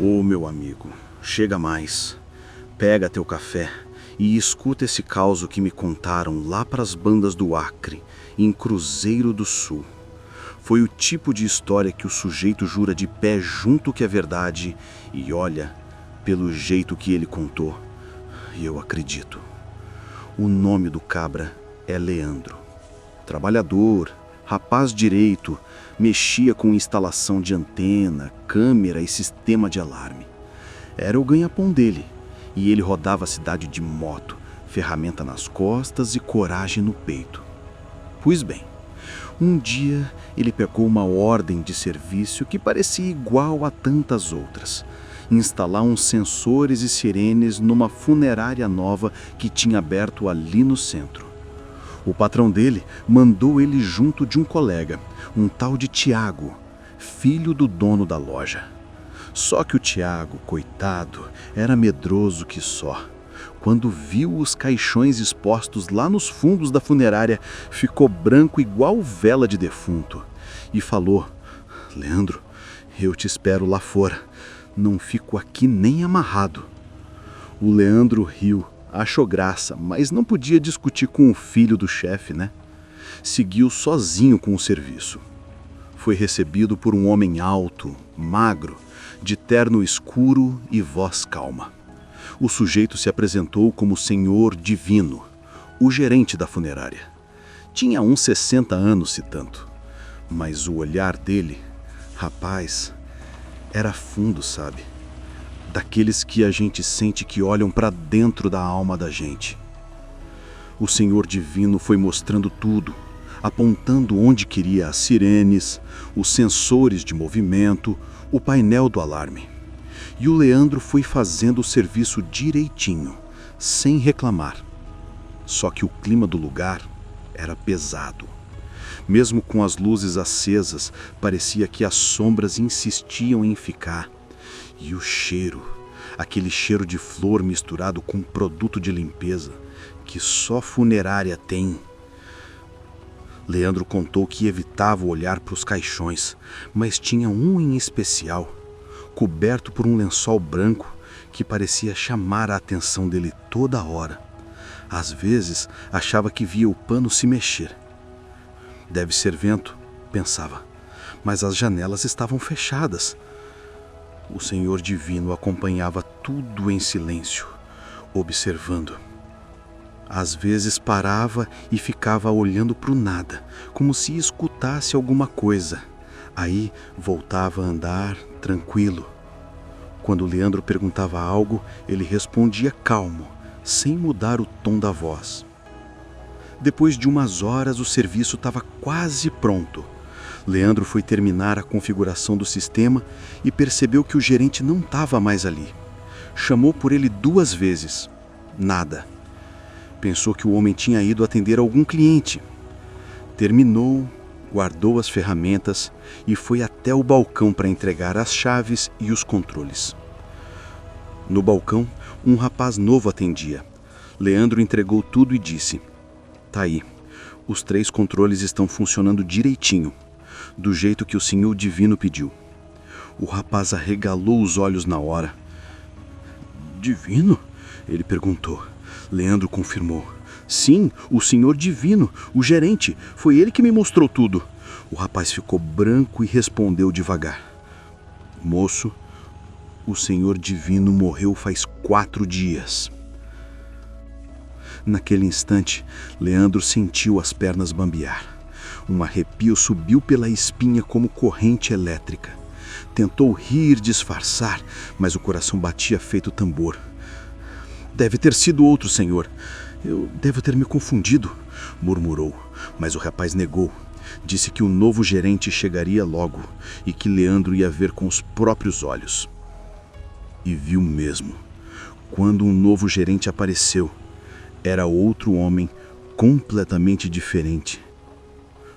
Ô, meu amigo, chega mais. Pega teu café e escuta esse caos que me contaram lá para as bandas do Acre, em Cruzeiro do Sul. Foi o tipo de história que o sujeito jura de pé junto que é verdade e olha, pelo jeito que ele contou, e eu acredito. O nome do cabra é Leandro. Trabalhador, rapaz direito, mexia com instalação de antena, câmera e sistema de alarme. Era o ganha-pão dele, e ele rodava a cidade de moto, ferramenta nas costas e coragem no peito. Pois bem, um dia ele pegou uma ordem de serviço que parecia igual a tantas outras: instalar uns sensores e sirenes numa funerária nova que tinha aberto ali no centro. O patrão dele mandou ele junto de um colega, um tal de Tiago, filho do dono da loja. Só que o Tiago, coitado, era medroso que só. Quando viu os caixões expostos lá nos fundos da funerária, ficou branco igual vela de defunto e falou: "Leandro, eu te espero lá fora. Não fico aqui nem amarrado." O Leandro riu, achou graça, mas não podia discutir com o filho do chefe, né? Seguiu sozinho com o serviço. Foi recebido por um homem alto, magro, de terno escuro e voz calma. O sujeito se apresentou como Senhor Divino, o gerente da funerária. Tinha uns 60 anos, se tanto, mas o olhar dele, rapaz, era fundo, sabe? Daqueles que a gente sente que olham para dentro da alma da gente. O Senhor Divino foi mostrando tudo, apontando onde queria as sirenes, os sensores de movimento, o painel do alarme. E o Leandro foi fazendo o serviço direitinho, sem reclamar. Só que o clima do lugar era pesado. Mesmo com as luzes acesas, parecia que as sombras insistiam em ficar. E o cheiro, aquele cheiro de flor misturado com produto de limpeza, que só funerária tem. Leandro contou que evitava olhar para os caixões, mas tinha um em especial, coberto por um lençol branco que parecia chamar a atenção dele toda hora. Às vezes, achava que via o pano se mexer. Deve ser vento, pensava, mas as janelas estavam fechadas. O Senhor Divino acompanhava tudo em silêncio, observando. Às vezes parava e ficava olhando para o nada, como se escutasse alguma coisa. Aí voltava a andar tranquilo. Quando Leandro perguntava algo, ele respondia calmo, sem mudar o tom da voz. Depois de umas horas, o serviço estava quase pronto. Leandro foi terminar a configuração do sistema e percebeu que o gerente não estava mais ali. Chamou por ele 2 vezes. Nada. Pensou que o homem tinha ido atender algum cliente. Terminou, guardou as ferramentas e foi até o balcão para entregar as chaves e os controles. No balcão, um rapaz novo atendia. Leandro entregou tudo e disse: "Tá aí, os 3 controles estão funcionando direitinho, do jeito que o Senhor Divino pediu." O rapaz arregalou os olhos na hora. "Divino?" ele perguntou. Leandro confirmou. "Sim, o Senhor Divino, o gerente, foi ele que me mostrou tudo." O rapaz ficou branco e respondeu devagar: "Moço, o Senhor Divino morreu faz 4 dias." Naquele instante, Leandro sentiu as pernas bambear. Um arrepio subiu pela espinha como corrente elétrica. Tentou rir, disfarçar, mas o coração batia feito tambor. "Deve ter sido outro, senhor. Eu devo ter me confundido", murmurou, mas o rapaz negou. Disse que o novo gerente chegaria logo e que Leandro ia ver com os próprios olhos. E viu mesmo. Quando um novo gerente apareceu, era outro homem completamente diferente.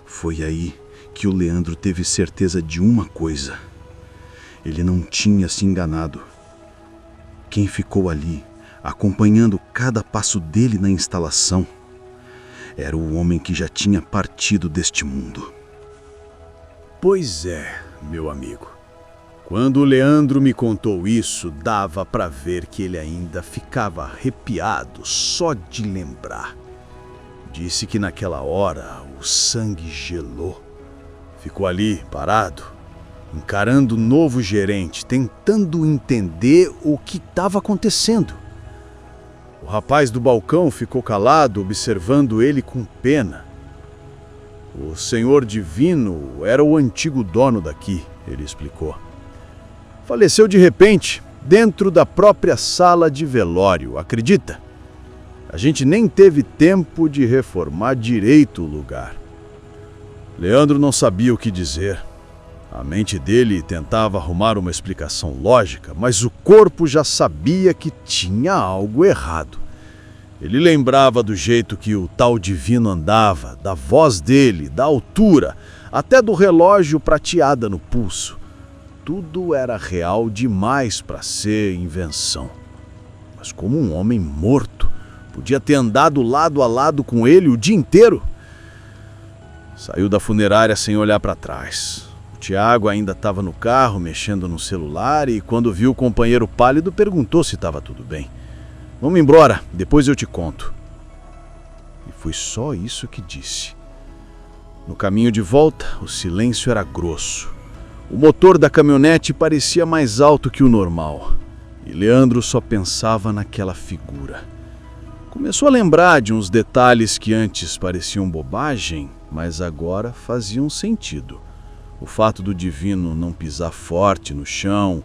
Foi aí que o Leandro teve certeza de uma coisa: ele não tinha se enganado. Quem ficou ali, acompanhando cada passo dele na instalação, era o homem que já tinha partido deste mundo. Pois é, meu amigo. Quando o Leandro me contou isso, dava para ver que ele ainda ficava arrepiado só de lembrar. Disse que naquela hora o sangue gelou. Ficou ali, parado, encarando o novo gerente, tentando entender o que estava acontecendo. O rapaz do balcão ficou calado, observando ele com pena. O Senhor Divino era o antigo dono daqui, ele explicou. Faleceu de repente, dentro da própria sala de velório, acredita? A gente nem teve tempo de reformar direito o lugar. Leandro não sabia o que dizer. A mente dele tentava arrumar uma explicação lógica, mas o corpo já sabia que tinha algo errado. Ele lembrava do jeito que o tal Divino andava, da voz dele, da altura, até do relógio prateada no pulso. Tudo era real demais para ser invenção. Mas como um homem morto podia ter andado lado a lado com ele o dia inteiro? Saiu da funerária sem olhar para trás. O Tiago ainda estava no carro, mexendo no celular, e quando viu o companheiro pálido, perguntou se estava tudo bem. Vamos embora, depois eu te conto. E foi só isso que disse. No caminho de volta, o silêncio era grosso. O motor da caminhonete parecia mais alto que o normal. E Leandro só pensava naquela figura. Começou a lembrar de uns detalhes que antes pareciam bobagem, mas agora faziam sentido. O fato do Divino não pisar forte no chão,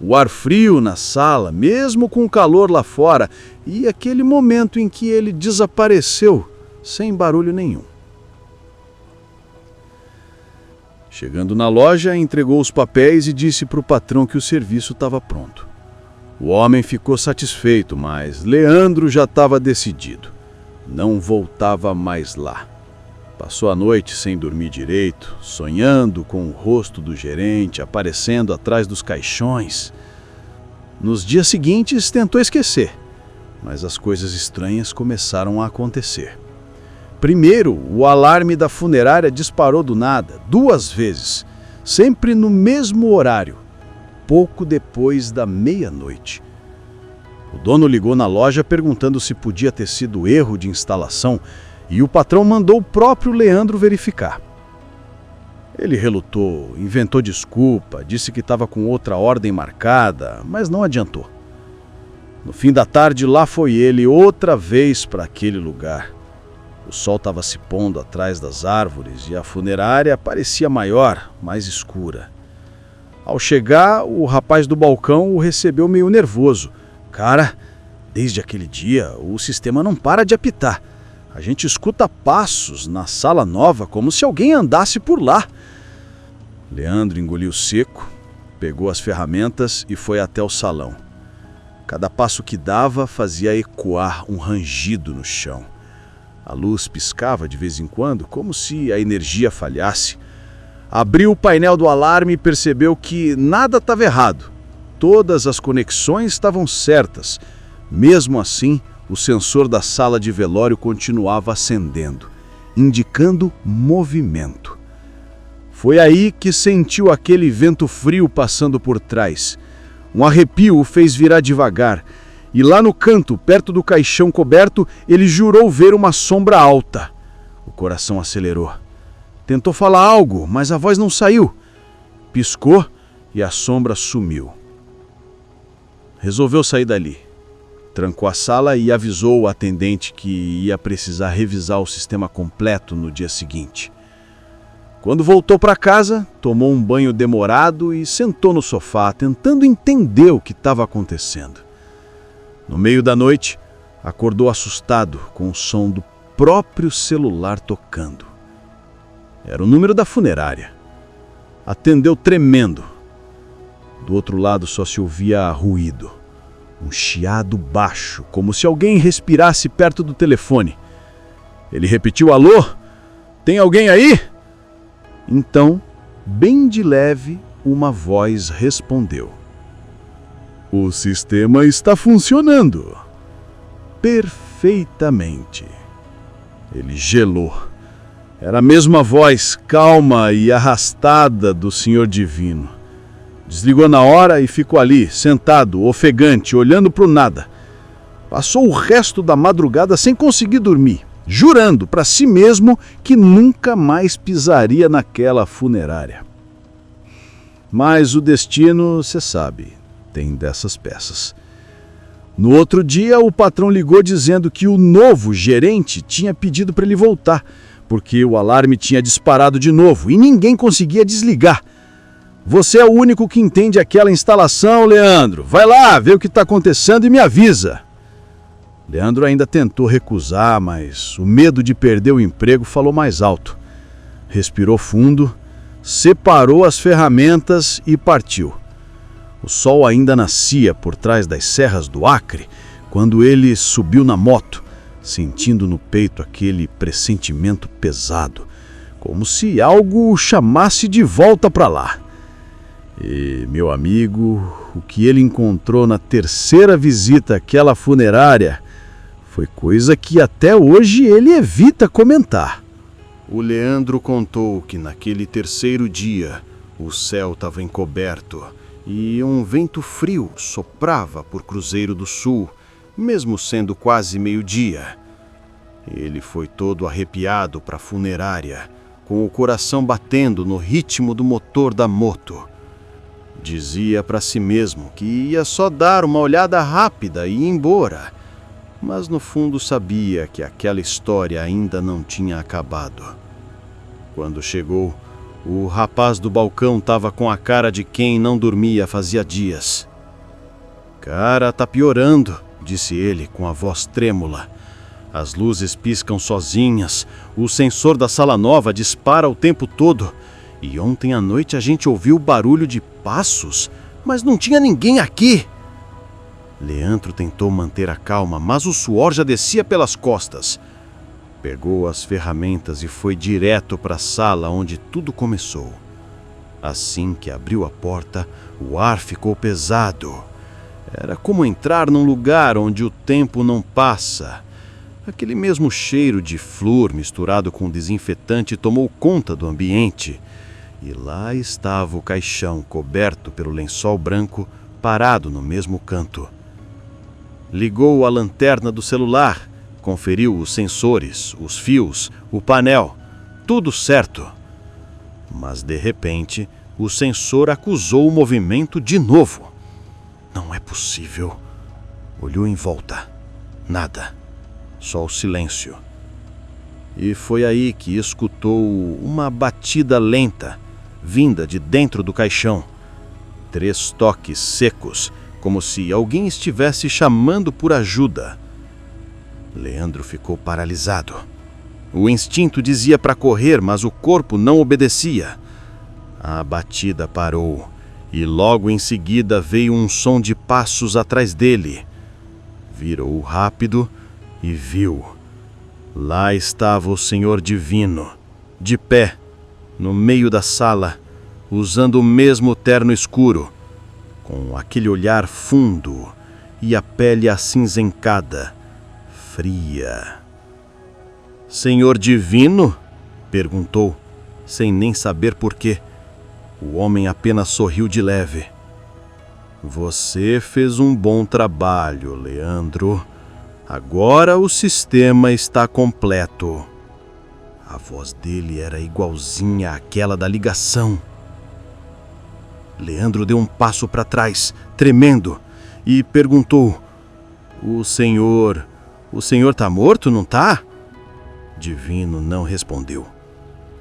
o ar frio na sala, mesmo com o calor lá fora, e aquele momento em que ele desapareceu, sem barulho nenhum. Chegando na loja, entregou os papéis e disse para o patrão que o serviço estava pronto. O homem ficou satisfeito, mas Leandro já estava decidido. Não voltava mais lá. Passou a noite sem dormir direito, sonhando com o rosto do gerente aparecendo atrás dos caixões. Nos dias seguintes tentou esquecer, mas as coisas estranhas começaram a acontecer. Primeiro, o alarme da funerária disparou do nada, 2 vezes, sempre no mesmo horário, pouco depois da meia-noite. O dono ligou na loja perguntando se podia ter sido erro de instalação e o patrão mandou o próprio Leandro verificar. Ele relutou, inventou desculpa, disse que estava com outra ordem marcada, mas não adiantou. No fim da tarde, lá foi ele outra vez para aquele lugar. O sol estava se pondo atrás das árvores e a funerária parecia maior, mais escura. Ao chegar, o rapaz do balcão o recebeu meio nervoso. Cara, desde aquele dia, o sistema não para de apitar. A gente escuta passos na sala nova como se alguém andasse por lá. Leandro engoliu seco, pegou as ferramentas e foi até o salão. Cada passo que dava fazia ecoar um rangido no chão. A luz piscava de vez em quando, como se a energia falhasse. Abriu o painel do alarme e percebeu que nada estava errado. Todas as conexões estavam certas. Mesmo assim, o sensor da sala de velório continuava acendendo, indicando movimento. Foi aí que sentiu aquele vento frio passando por trás. Um arrepio o fez virar devagar. E lá no canto, perto do caixão coberto, ele jurou ver uma sombra alta. O coração acelerou. Tentou falar algo, mas a voz não saiu. Piscou e a sombra sumiu. Resolveu sair dali. Trancou a sala e avisou o atendente que ia precisar revisar o sistema completo no dia seguinte. Quando voltou para casa, tomou um banho demorado e sentou no sofá, tentando entender o que estava acontecendo. No meio da noite, acordou assustado com o som do próprio celular tocando. Era o número da funerária. Atendeu tremendo. Do outro lado só se ouvia ruído. Um chiado baixo, como se alguém respirasse perto do telefone. Ele repetiu: alô? Tem alguém aí? Então, bem de leve, uma voz respondeu: o sistema está funcionando. Perfeitamente. Ele gelou. Era a mesma voz calma e arrastada do Senhor Divino. Desligou na hora e ficou ali, sentado, ofegante, olhando para o nada. Passou o resto da madrugada sem conseguir dormir, jurando para si mesmo que nunca mais pisaria naquela funerária. Mas o destino, você sabe, tem dessas peças. No outro dia, o patrão ligou dizendo que o novo gerente tinha pedido para ele voltar, porque o alarme tinha disparado de novo e ninguém conseguia desligar. Você é o único que entende aquela instalação, Leandro. Vai lá, vê o que está acontecendo e me avisa. Leandro ainda tentou recusar, mas o medo de perder o emprego falou mais alto. Respirou fundo, separou as ferramentas e partiu. O sol ainda nascia por trás das serras do Acre quando ele subiu na moto, sentindo no peito aquele pressentimento pesado, como se algo o chamasse de volta para lá. E, meu amigo, o que ele encontrou na terceira visita àquela funerária foi coisa que até hoje ele evita comentar. O Leandro contou que naquele terceiro dia o céu estava encoberto e um vento frio soprava por Cruzeiro do Sul, mesmo sendo quase meio-dia. Ele foi todo arrepiado para a funerária, com o coração batendo no ritmo do motor da moto. Dizia para si mesmo que ia só dar uma olhada rápida e ir embora, mas no fundo sabia que aquela história ainda não tinha acabado. Quando chegou, o rapaz do balcão estava com a cara de quem não dormia fazia dias. "Cara, tá piorando", disse ele com a voz trêmula. "As luzes piscam sozinhas, o sensor da sala nova dispara o tempo todo. E ontem à noite a gente ouviu barulho de passos, mas não tinha ninguém aqui." Leandro tentou manter a calma, mas o suor já descia pelas costas. Pegou as ferramentas e foi direto para a sala onde tudo começou. Assim que abriu a porta, o ar ficou pesado. Era como entrar num lugar onde o tempo não passa. Aquele mesmo cheiro de flúor misturado com desinfetante tomou conta do ambiente. E lá estava o caixão coberto pelo lençol branco, parado no mesmo canto. Ligou a lanterna do celular, conferiu os sensores, os fios, o painel, tudo certo. Mas de repente, o sensor acusou o movimento de novo. Não é possível. Olhou em volta. Nada. Só o silêncio. E foi aí que escutou uma batida lenta, vinda de dentro do caixão. 3 toques secos, como se alguém estivesse chamando por ajuda. Leandro ficou paralisado. O instinto dizia para correr, mas o corpo não obedecia. A batida parou, e logo em seguida veio um som de passos atrás dele. Virou rápido e viu. Lá estava o Senhor Divino, de pé, no meio da sala, usando o mesmo terno escuro, com aquele olhar fundo e a pele acinzencada, fria. "Senhor Divino?" perguntou, sem nem saber por quê. O homem apenas sorriu de leve. "Você fez um bom trabalho, Leandro. Agora o sistema está completo." A voz dele era igualzinha àquela da ligação. Leandro deu um passo para trás, tremendo, e perguntou: O senhor tá morto, não tá?" Divino não respondeu.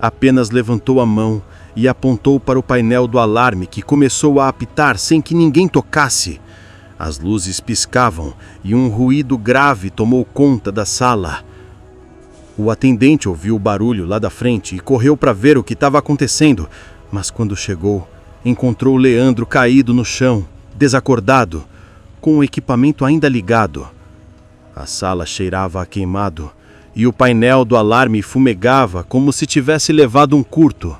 Apenas levantou a mão e apontou para o painel do alarme que começou a apitar sem que ninguém tocasse. As luzes piscavam e um ruído grave tomou conta da sala. O atendente ouviu o barulho lá da frente e correu para ver o que estava acontecendo, mas quando chegou, encontrou Leandro caído no chão, desacordado, com o equipamento ainda ligado. A sala cheirava a queimado e o painel do alarme fumegava como se tivesse levado um curto.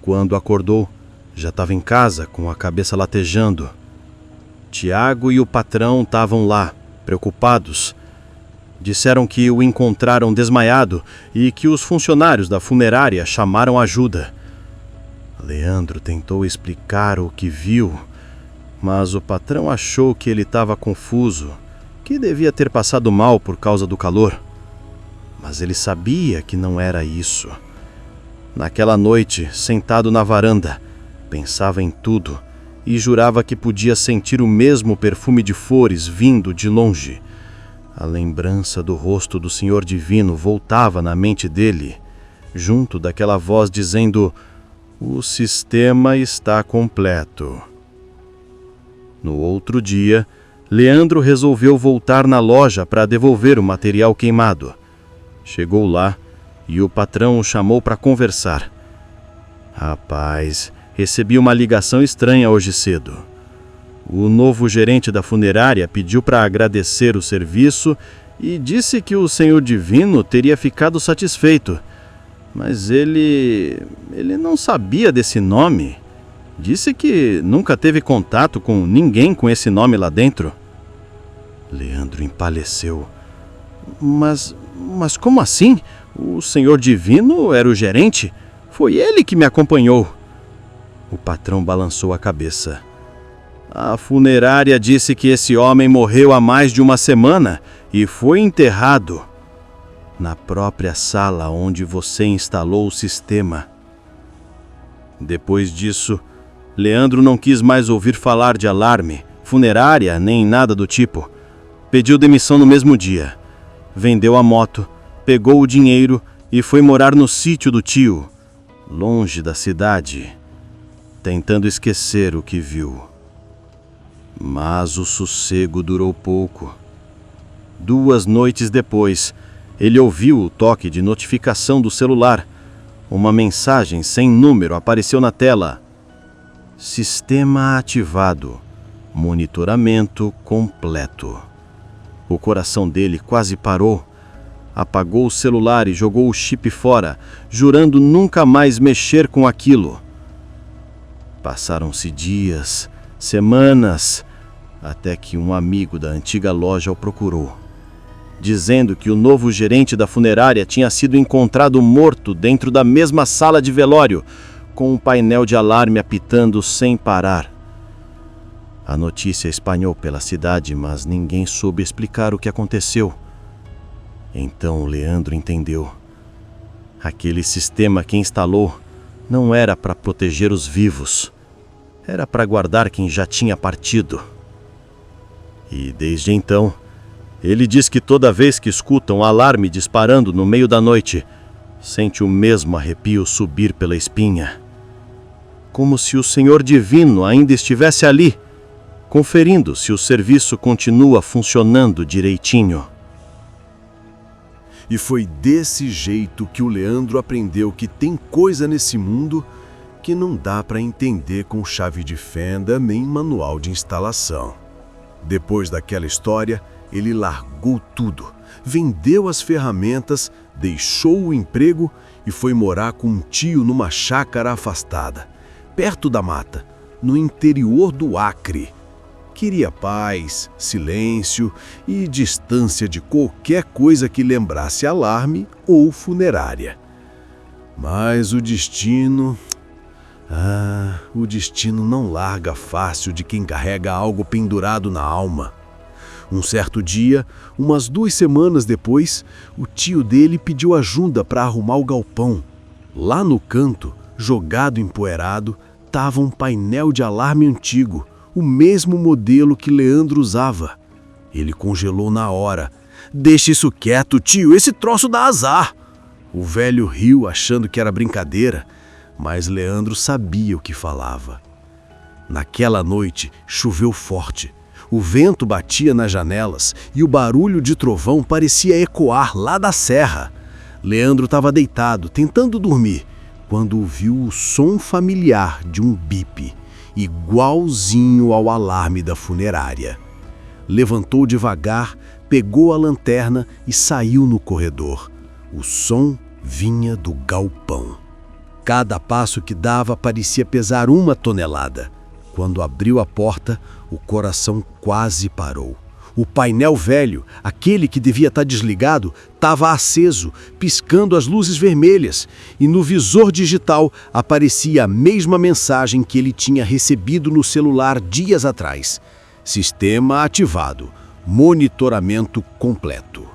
Quando acordou, já estava em casa com a cabeça latejando. Tiago e o patrão estavam lá, preocupados. Disseram que o encontraram desmaiado e que os funcionários da funerária chamaram ajuda. Leandro tentou explicar o que viu, mas o patrão achou que ele estava confuso, que devia ter passado mal por causa do calor. Mas ele sabia que não era isso. Naquela noite, sentado na varanda, pensava em tudo e jurava que podia sentir o mesmo perfume de flores vindo de longe. A lembrança do rosto do Senhor Divino voltava na mente dele, junto daquela voz dizendo: "O sistema está completo." No outro dia, Leandro resolveu voltar na loja para devolver o material queimado. Chegou lá e o patrão o chamou para conversar. "Rapaz, recebi uma ligação estranha hoje cedo. O novo gerente da funerária pediu para agradecer o serviço e disse que o Senhor Divino teria ficado satisfeito. Mas ele não sabia desse nome. Disse que nunca teve contato com ninguém com esse nome lá dentro." Leandro empalideceu. Mas como assim? O Senhor Divino era o gerente? Foi ele que me acompanhou." O patrão balançou a cabeça. "A funerária disse que esse homem morreu há mais de uma semana e foi enterrado na própria sala onde você instalou o sistema." Depois disso, Leandro não quis mais ouvir falar de alarme, funerária, nem nada do tipo. Pediu demissão no mesmo dia. Vendeu a moto, pegou o dinheiro e foi morar no sítio do tio, longe da cidade, tentando esquecer o que viu. Mas o sossego durou pouco. 2 noites depois, ele ouviu o toque de notificação do celular. Uma mensagem sem número apareceu na tela: "Sistema ativado. Monitoramento completo." O coração dele quase parou. Apagou o celular e jogou o chip fora, jurando nunca mais mexer com aquilo. Passaram-se dias, semanas, até que um amigo da antiga loja o procurou, dizendo que o novo gerente da funerária tinha sido encontrado morto dentro da mesma sala de velório, com um painel de alarme apitando sem parar. A notícia espalhou pela cidade, mas ninguém soube explicar o que aconteceu. Então Leandro entendeu. Aquele sistema que instalou não era para proteger os vivos, era para guardar quem já tinha partido. E desde então, ele diz que toda vez que escuta um alarme disparando no meio da noite, sente o mesmo arrepio subir pela espinha. Como se o Senhor Divino ainda estivesse ali, conferindo se o serviço continua funcionando direitinho. E foi desse jeito que o Leandro aprendeu que tem coisa nesse mundo que não dá para entender com chave de fenda nem manual de instalação. Depois daquela história, ele largou tudo, vendeu as ferramentas, deixou o emprego e foi morar com um tio numa chácara afastada, perto da mata, no interior do Acre. Queria paz, silêncio e distância de qualquer coisa que lembrasse alarme ou funerária. Mas o destino não larga fácil de quem carrega algo pendurado na alma. Um certo dia, umas 2 semanas depois, o tio dele pediu ajuda para arrumar o galpão. Lá no canto, jogado empoeirado, estava um painel de alarme antigo, o mesmo modelo que Leandro usava. Ele congelou na hora. "Deixa isso quieto, tio, esse troço dá azar." O velho riu achando que era brincadeira, mas Leandro sabia o que falava. Naquela noite, choveu forte. O vento batia nas janelas e o barulho de trovão parecia ecoar lá da serra. Leandro estava deitado, tentando dormir, quando ouviu o som familiar de um bip, igualzinho ao alarme da funerária. Levantou devagar, pegou a lanterna e saiu no corredor. O som vinha do galpão. Cada passo que dava parecia pesar 1 tonelada. Quando abriu a porta, o coração quase parou. O painel velho, aquele que devia estar desligado, estava aceso, piscando as luzes vermelhas, e no visor digital aparecia a mesma mensagem que ele tinha recebido no celular dias atrás. Sistema ativado. Monitoramento completo.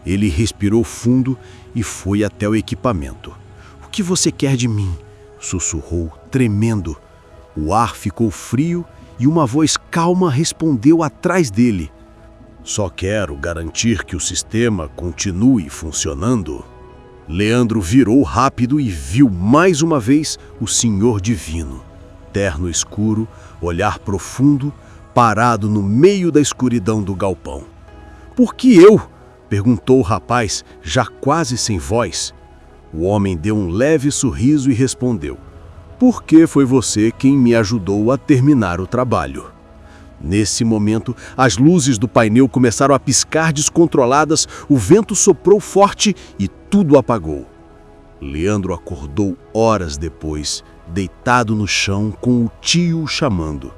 Ele respirou fundo e foi até o equipamento. "O que você quer de mim?" sussurrou, tremendo. O ar ficou frio e uma voz calma respondeu atrás dele. "Só quero garantir que o sistema continue funcionando." Leandro virou rápido e viu mais uma vez o Senhor Divino. Terno escuro, olhar profundo, parado no meio da escuridão do galpão. "Por que eu?" perguntou o rapaz, já quase sem voz. O homem deu um leve sorriso e respondeu: "Porque foi você quem me ajudou a terminar o trabalho." Nesse momento, as luzes do painel começaram a piscar descontroladas, o vento soprou forte e tudo apagou. Leandro acordou horas depois, deitado no chão com o tio o chamando.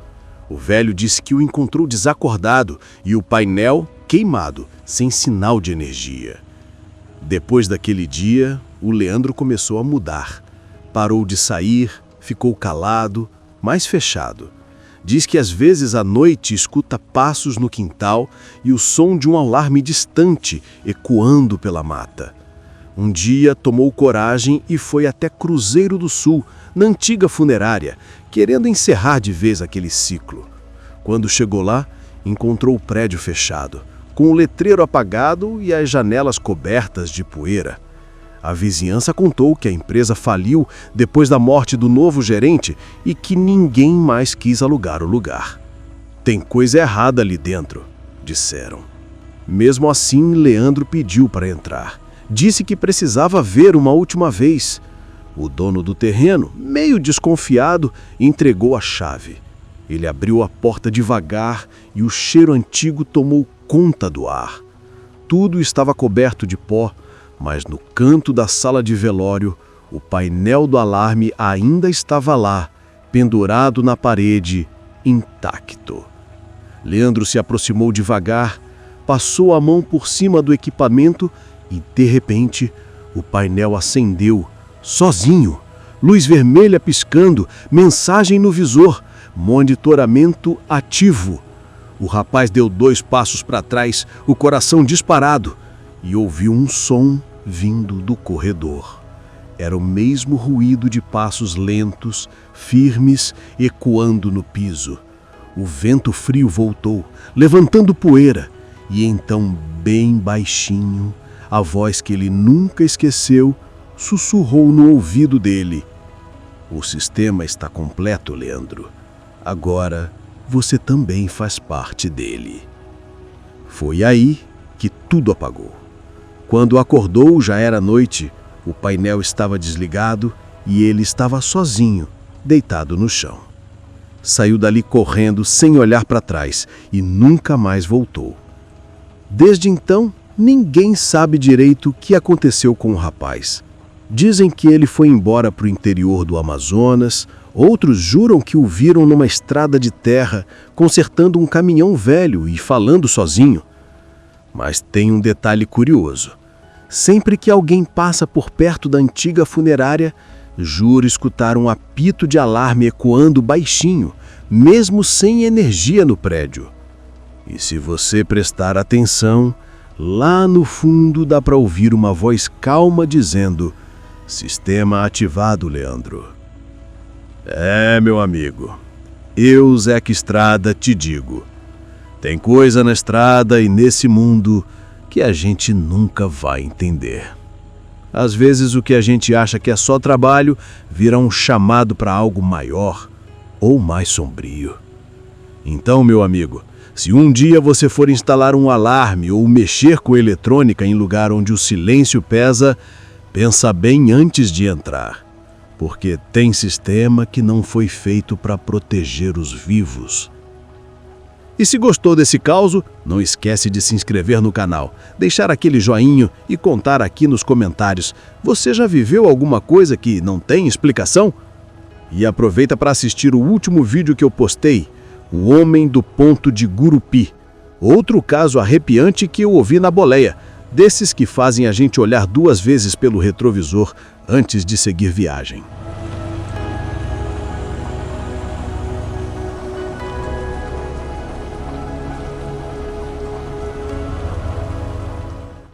O velho disse que o encontrou desacordado e o painel queimado, sem sinal de energia. Depois daquele dia, o Leandro começou a mudar. Parou de sair, ficou calado, mais fechado. Diz que às vezes à noite escuta passos no quintal e o som de um alarme distante ecoando pela mata. Um dia tomou coragem e foi até Cruzeiro do Sul, na antiga funerária, querendo encerrar de vez aquele ciclo. Quando chegou lá, encontrou o prédio fechado, com o letreiro apagado e as janelas cobertas de poeira. A vizinhança contou que a empresa faliu depois da morte do novo gerente e que ninguém mais quis alugar o lugar. "Tem coisa errada ali dentro", disseram. Mesmo assim, Leandro pediu para entrar. Disse que precisava ver uma última vez. O dono do terreno, meio desconfiado, entregou a chave. Ele abriu a porta devagar e o cheiro antigo tomou conta do ar. Tudo estava coberto de pó, mas no canto da sala de velório, o painel do alarme ainda estava lá, pendurado na parede, intacto. Leandro se aproximou devagar, passou a mão por cima do equipamento e, de repente, o painel acendeu, sozinho. Luz vermelha piscando, mensagem no visor, monitoramento ativo. O rapaz deu 2 passos para trás, o coração disparado, e ouviu um som vindo do corredor. Era o mesmo ruído de passos lentos, firmes, ecoando no piso. O vento frio voltou, levantando poeira, e então, bem baixinho, a voz que ele nunca esqueceu sussurrou no ouvido dele: "O sistema está completo, Leandro. Agora você também faz parte dele." Foi aí que tudo apagou. Quando acordou, já era noite, o painel estava desligado e ele estava sozinho, deitado no chão. Saiu dali correndo, sem olhar para trás, e nunca mais voltou. Desde então, ninguém sabe direito o que aconteceu com o rapaz. Dizem que ele foi embora para o interior do Amazonas, outros juram que o viram numa estrada de terra, consertando um caminhão velho e falando sozinho. Mas tem um detalhe curioso. Sempre que alguém passa por perto da antiga funerária, jura escutar um apito de alarme ecoando baixinho, mesmo sem energia no prédio. E se você prestar atenção, lá no fundo dá para ouvir uma voz calma dizendo: "Sistema ativado, Leandro." Meu amigo, eu, Zeca Estrada, te digo. Tem coisa na estrada e nesse mundo que a gente nunca vai entender. Às vezes o que a gente acha que é só trabalho vira um chamado para algo maior ou mais sombrio. Então, meu amigo, se um dia você for instalar um alarme ou mexer com eletrônica em lugar onde o silêncio pesa, pensa bem antes de entrar, porque tem sistema que não foi feito para proteger os vivos. E se gostou desse caso, não esquece de se inscrever no canal, deixar aquele joinha e contar aqui nos comentários: você já viveu alguma coisa que não tem explicação? E aproveita para assistir o último vídeo que eu postei, O Homem do Ponto de Gurupi. Outro caso arrepiante que eu ouvi na boleia, desses que fazem a gente olhar 2 vezes pelo retrovisor antes de seguir viagem.